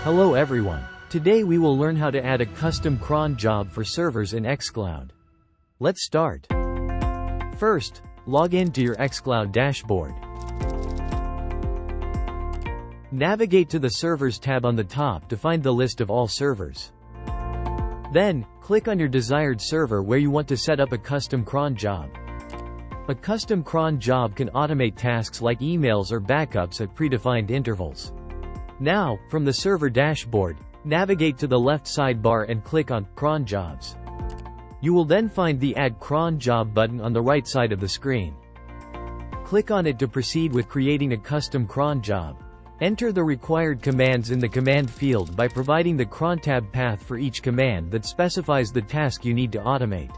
Hello everyone. Today we will learn how to add a custom cron job for servers in xCloud. Let's start. First, log in to your xCloud dashboard. Navigate to the Servers tab on the top to find the list of all servers. Then, click on your desired server where you want to set up a custom cron job. A custom cron job can automate tasks like emails or backups at predefined intervals. Now, from the server dashboard, navigate to the left sidebar and click on Cron Jobs. You will then find the Add Cron Job button on the right side of the screen. Click on it to proceed with creating a custom cron job. Enter the required commands in the command field by providing the cron tab path for each command that specifies the task you need to automate.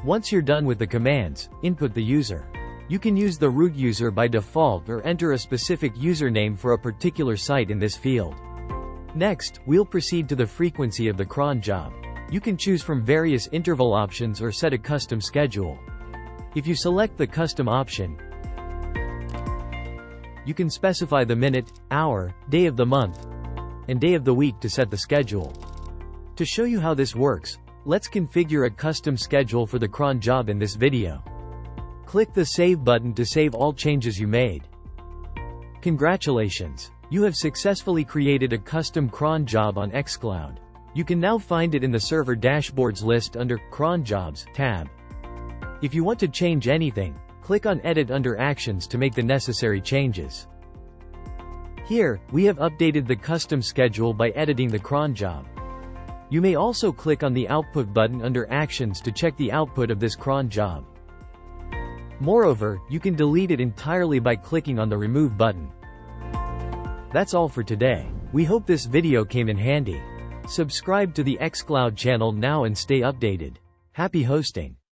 Once you're done with the commands, input the user. You can use the root user by default or enter a specific username for a particular site in this field. Next, we'll proceed to the frequency of the cron job. You can choose from various interval options or set a custom schedule. If you select the custom option, you can specify the minute, hour, day of the month, and day of the week to set the schedule. To show you how this works, let's configure a custom schedule for the cron job in this video. Click the Save button to save all changes you made. Congratulations! You have successfully created a custom cron job on xCloud. You can now find it in the server dashboards list under Cron Jobs tab. If you want to change anything, click on Edit under Actions to make the necessary changes. Here, we have updated the custom schedule by editing the cron job. You may also click on the Output button under Actions to check the output of this cron job. Moreover, you can delete it entirely by clicking on the Remove button. That's all for today. We hope this video came in handy. Subscribe to the xCloud channel now and stay updated. Happy hosting!